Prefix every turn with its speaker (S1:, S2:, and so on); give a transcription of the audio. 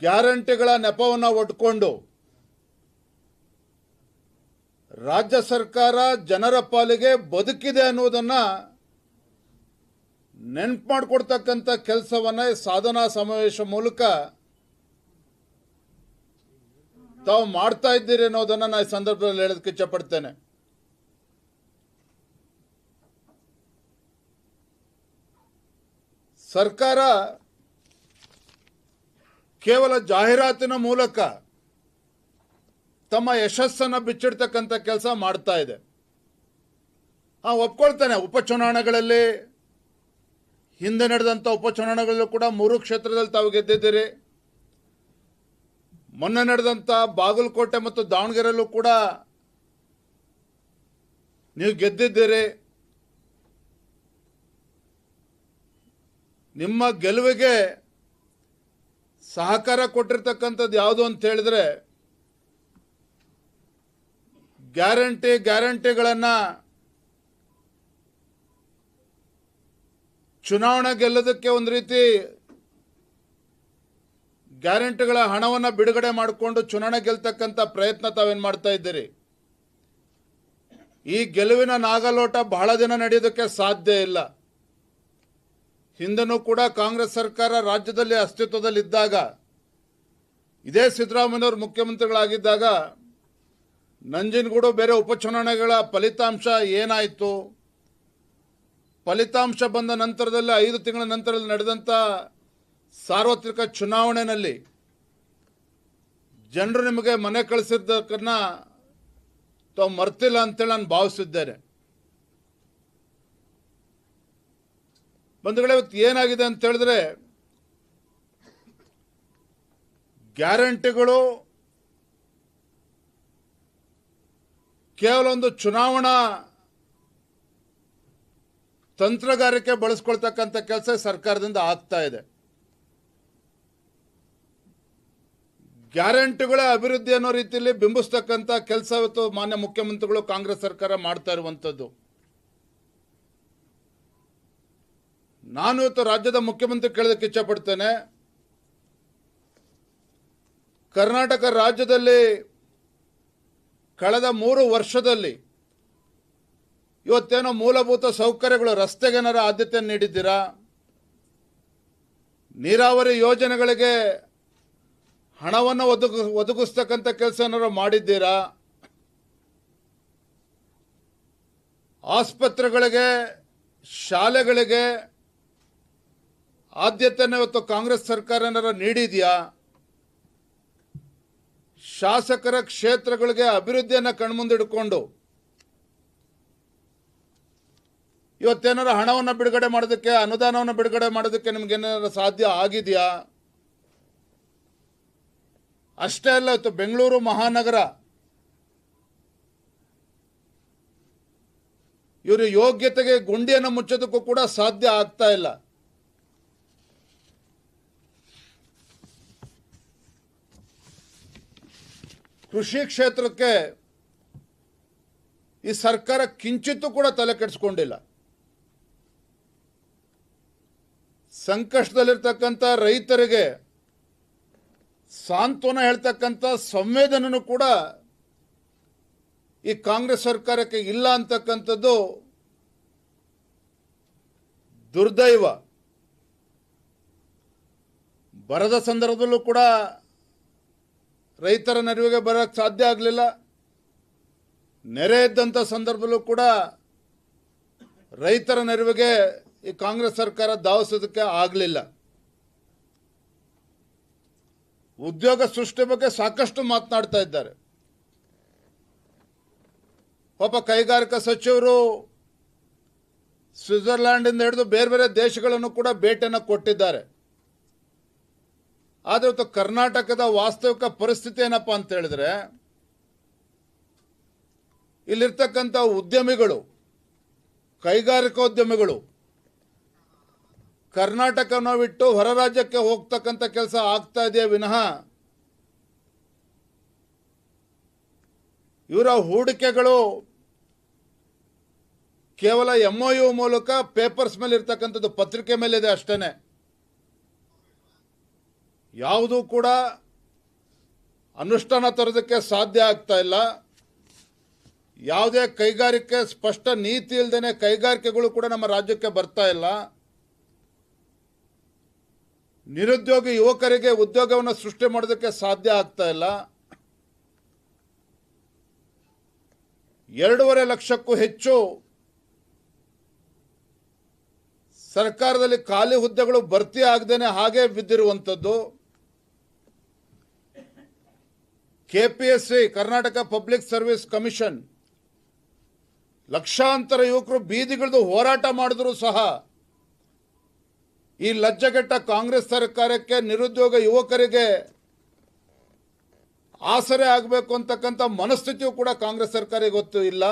S1: ಗ್ಯಾರಂಟಿಗಳ ನೆಪವನ್ನು ಒಡ್ಕೊಂಡು ರಾಜ್ಯ ಸರ್ಕಾರ ಜನರ ಪಾಲಿಗೆ ಬದುಕಿದೆ ಅನ್ನೋದನ್ನ ನೆನಪು ಮಾಡಿಕೊಡ್ತಕ್ಕಂಥ ಕೆಲಸವನ್ನ ಸಾಧನಾ ಸಮಾವೇಶ ಮೂಲಕ ತಾವು ಮಾಡ್ತಾ ಇದ್ದೀರಿ ಅನ್ನೋದನ್ನ ನಾನು ಈ ಸಂದರ್ಭದಲ್ಲಿ ಹೇಳೋದಕ್ಕೆ ಇಚ್ಛಪಡ್ತೇನೆ. ಸರ್ಕಾರ ಕೇವಲ ಜಾಹೀರಾತಿನ ಮೂಲಕ ತಮ್ಮ ಯಶಸ್ಸನ್ನು ಬಿಚ್ಚಿಡ್ತಕ್ಕಂಥ ಕೆಲಸ ಮಾಡ್ತಾ ಇದೆ. ಒಪ್ಕೊಳ್ತಾನೆ, ಉಪಚುನಾವಣೆಗಳಲ್ಲಿ ಹಿಂದೆ ನಡೆದಂಥ ಉಪಚುನಾವಣೆಗಳಲ್ಲೂ ಕೂಡ 3 ಕ್ಷೇತ್ರದಲ್ಲಿ ತಾವು ಗೆದ್ದಿದ್ದೀರಿ. ಮೊನ್ನೆ ನಡೆದಂಥ ಬಾಗಲಕೋಟೆ ಮತ್ತು ದಾವಣಗೆರೆಯಲ್ಲೂ ಕೂಡ ನೀವು ಗೆದ್ದಿದ್ದೀರಿ. ನಿಮ್ಮ ಗೆಲುವಿಗೆ ಸಹಕಾರ ಕೊಟ್ಟಿರ್ತಕ್ಕಂಥದ್ದು ಯಾವುದು ಅಂತ ಹೇಳಿದ್ರೆ ಗ್ಯಾರಂಟಿಗಳನ್ನು ಚುನಾವಣೆ ಗೆಲ್ಲೋದಕ್ಕೆ ಒಂದು ರೀತಿ ಗ್ಯಾರಂಟಿಗಳ ಹಣವನ್ನು ಬಿಡುಗಡೆ ಮಾಡಿಕೊಂಡು ಚುನಾವಣೆ ಗೆಲ್ತಕ್ಕಂಥ ಪ್ರಯತ್ನ ತಾವೇನು ಮಾಡ್ತಾ ಇದ್ದೀರಿ. ಈ ಗೆಲುವಿನ ನಾಗಲೋಟ ಬಹಳ ದಿನ ನಡೆಯೋದಕ್ಕೆ ಸಾಧ್ಯ ಇಲ್ಲ. ಹಿಂದನೂ ಕೂಡ ಕಾಂಗ್ರೆಸ್ ಸರ್ಕಾರ ರಾಜ್ಯದಲ್ಲಿ ಅಸ್ತಿತ್ವದಲ್ಲಿದ್ದಾಗ, ಇದೇ ಸಿದ್ದರಾಮಯ್ಯನವರು ಮುಖ್ಯಮಂತ್ರಿಗಳಾಗಿದ್ದಾಗ ನಂಜನಗೂಡು ಬೇರೆ ಉಪಚುನಾವಣೆಗಳ ಫಲಿತಾಂಶ ಏನಾಯಿತು, ಫಲಿತಾಂಶ ಬಂದ ನಂತರದಲ್ಲಿ 5 ತಿಂಗಳ ನಂತರದಲ್ಲಿ ನಡೆದಂಥ ಸಾರ್ವತ್ರಿಕ ಚುನಾವಣೆಯಲ್ಲಿ ಜನರು ನಿಮಗೆ ಮನೆ ಕಳಿಸಿದ್ದಕ್ಕನ್ನ ತಾವು ಮರ್ತಿಲ್ಲ ಅಂತೇಳಿ ನಾನು ಭಾವಿಸಿದ್ದೇನೆ. ಬಂಧುಗಳೇ, ಇವತ್ತು ಏನಾಗಿದೆ ಅಂತ ಹೇಳಿದ್ರೆ ಗ್ಯಾರಂಟಿಗಳು ಕೇವಲ ಒಂದು ಚುನಾವಣಾ ತಂತ್ರಗಾರಿಕೆ ಬಳಸ್ಕೊಳ್ತಕ್ಕಂಥ ಕೆಲಸ ಸರ್ಕಾರದಿಂದ ಆಗ್ತಾ ಇದೆ. ಗ್ಯಾರಂಟಿಗಳ ಅಭಿವೃದ್ಧಿ ಅನ್ನೋ ರೀತಿಯಲ್ಲಿ ಬಿಂಬಿಸ್ತಕ್ಕಂಥ ಕೆಲಸ ಇವತ್ತು ಮಾನ್ಯ ಮುಖ್ಯಮಂತ್ರಿಗಳು ಕಾಂಗ್ರೆಸ್ ಸರ್ಕಾರ ಮಾಡ್ತಾ ಇರುವಂಥದ್ದು. ನಾನು ಇವತ್ತು ರಾಜ್ಯದ ಮುಖ್ಯಮಂತ್ರಿ ಕೇಳೋದಕ್ಕೆ ಇಚ್ಛಪಡ್ತೇನೆ. ಕರ್ನಾಟಕ ರಾಜ್ಯದಲ್ಲಿ ಕಳೆದ 3 ವರ್ಷದಲ್ಲಿ ಇವತ್ತೇನೋ ಮೂಲಭೂತ ಸೌಕರ್ಯಗಳು, ರಸ್ತೆಗೇನಾರ ಆದ್ಯತೆ ನೀಡಿದ್ದೀರಾ? ನೀರಾವರಿ ಯೋಜನೆಗಳಿಗೆ ಹಣವನ್ನು ಒದಗಿಸ್ತಕ್ಕಂಥ ಕೆಲಸ ಏನಾರು ಮಾಡಿದ್ದೀರಾ? ಆಸ್ಪತ್ರೆಗಳಿಗೆ, ಶಾಲೆಗಳಿಗೆ ಆದ್ಯತೆಯನ್ನು ಇವತ್ತು ಕಾಂಗ್ರೆಸ್ ಸರ್ಕಾರ ಏನಾರು ನೀಡಿದೆಯಾ? ಶಾಸಕರ ಕ್ಷೇತ್ರಗಳಿಗೆ ಅಭಿವೃದ್ಧಿಯನ್ನು ಕಣ್ಮುಂದಿಡ್ಕೊಂಡು ಇವತ್ತೇನಾರ ಹಣವನ್ನು ಬಿಡುಗಡೆ ಮಾಡೋದಕ್ಕೆ, ಅನುದಾನವನ್ನು ಬಿಡುಗಡೆ ಮಾಡೋದಕ್ಕೆ ನಿಮ್ಗೇನಾರ ಸಾಧ್ಯ ಆಗಿದೆಯಾ? ಅಷ್ಟೇ ಅಲ್ಲ, ಇವತ್ತು ಬೆಂಗಳೂರು ಮಹಾನಗರ ಇವರು ಯೋಗ್ಯತೆಗೆ ಗುಂಡಿಯನ್ನು ಮುಚ್ಚೋದಕ್ಕೂ ಕೂಡ ಸಾಧ್ಯ ಆಗ್ತಾ ಇಲ್ಲ. ಕೃಷಿ ಕ್ಷೇತ್ರಕ್ಕೆ ಈ ಸರ್ಕಾರ ಕಿಂಚಿತ್ತೂ ಕೂಡ ತಲೆ ಕೆಡಿಸ್ಕೊಂಡಿಲ್ಲ. ಸಂಕಷ್ಟದಲ್ಲಿರ್ತಕ್ಕಂಥ ರೈತರಿಗೆ ಸಾಂತ್ವನ ಹೇಳ್ತಕ್ಕಂಥ ಸಂವೇದನೆಯೂ ಕೂಡ ಈ ಕಾಂಗ್ರೆಸ್ ಸರ್ಕಾರಕ್ಕೆ ಇಲ್ಲ ಅಂತಕ್ಕಂಥದ್ದು ದುರ್ದೈವ. ಬರದ ಸಂದರ್ಭದಲ್ಲೂ ಕೂಡ ರೈತರ ನೆರವಿಗೆ ಬರೋಕ್ಕೆ ಸಾಧ್ಯ ಆಗಲಿಲ್ಲ. ನೆರೆ ಇದ್ದಂಥ ಸಂದರ್ಭದಲ್ಲೂ ಕೂಡ ರೈತರ ನೆರವಿಗೆ ಈ ಕಾಂಗ್ರೆಸ್ ಸರ್ಕಾರ ಧಾವಿಸೋದಕ್ಕೆ ಆಗಲಿಲ್ಲ. ಉದ್ಯೋಗ ಸೃಷ್ಟಿ ಬಗ್ಗೆ ಸಾಕಷ್ಟು ಮಾತನಾಡ್ತಾ ಇದ್ದಾರೆ. ಪಾಪ ಕೈಗಾರಿಕಾ ಸಚಿವರು ಸ್ವಿಟ್ಜರ್ಲ್ಯಾಂಡಿಂದ ಹಿಡಿದು ಬೇರೆ ಬೇರೆ ದೇಶಗಳನ್ನು ಕೂಡ ಭೇಟಿಯನ್ನು ಕೊಟ್ಟಿದ್ದಾರೆ. ಆದರೆ ಇವತ್ತು ಕರ್ನಾಟಕದ ವಾಸ್ತವಿಕ ಪರಿಸ್ಥಿತಿ ಏನಪ್ಪ ಅಂತ ಹೇಳಿದ್ರೆ, ಇಲ್ಲಿರ್ತಕ್ಕಂಥ ಉದ್ಯಮಿಗಳು, ಕೈಗಾರಿಕೋದ್ಯಮಿಗಳು ಕರ್ನಾಟಕವನ್ನು ಬಿಟ್ಟು ಹೊರ ರಾಜ್ಯಕ್ಕೆ ಹೋಗ್ತಕ್ಕಂಥ ಕೆಲಸ ಆಗ್ತಾ ಇದೆಯೇ ವಿನಃ ಇವರ ಹೂಡಿಕೆಗಳು ಕೇವಲ MOU ಮೂಲಕ ಪೇಪರ್ಸ್ ಮೇಲೆ ಇರ್ತಕ್ಕಂಥದ್ದು, ಪತ್ರಿಕೆ ಮೇಲೆ ಇದೆ ಅಷ್ಟೇನೆ. ಯಾವುದೂ ಕೂಡ ಅನುಷ್ಠಾನ ತರೋದಕ್ಕೆ ಸಾಧ್ಯ ಆಗ್ತಾ ಇಲ್ಲ. ಯಾವುದೇ ಕೈಗಾರಿಕೆ ಸ್ಪಷ್ಟ ನೀತಿ ಇಲ್ಲದೇನೆ ಕೈಗಾರಿಕೆಗಳು ಕೂಡ ನಮ್ಮ ರಾಜ್ಯಕ್ಕೆ ಬರ್ತಾ ಇಲ್ಲ. ನಿರುದ್ಯೋಗಿ ಯುವಕರಿಗೆ ಉದ್ಯೋಗವನ್ನು ಸೃಷ್ಟಿ ಮಾಡೋದಕ್ಕೆ ಸಾಧ್ಯ ಆಗ್ತಾ ಇಲ್ಲ. 2.5 ಲಕ್ಷಕ್ಕೂ ಹೆಚ್ಚು ಸರ್ಕಾರದಲ್ಲಿ ಖಾಲಿ ಹುದ್ದೆಗಳು ಭರ್ತಿ ಆಗದೇನೆ ಹಾಗೆ ಬಿದ್ದಿರುವಂಥದ್ದು. KPSC Karnataka public service commission ಲಕ್ಷಾಂತರ ಯುವಕರು ಬೀದಿಗಿಳಿದು ಹೋರಾಟ ಮಾಡಿದ್ರು ಸಹ ಈ ಲಜ್ಜೆಗೆಟ್ಟ ಕಾಂಗ್ರೆಸ್ ಸರ್ಕಾರಕ್ಕೆ ನಿರುದ್ಯೋಗ ಯುವಕರಿಗೆ ಆಸರೆ ಆಗಬೇಕು ಅಂತಕ್ಕಂಥ ಮನಸ್ಥಿತಿಯೂ ಕೂಡ ಕಾಂಗ್ರೆಸ್ ಸರ್ಕಾರ ಗೊತ್ತು ಇಲ್ಲ.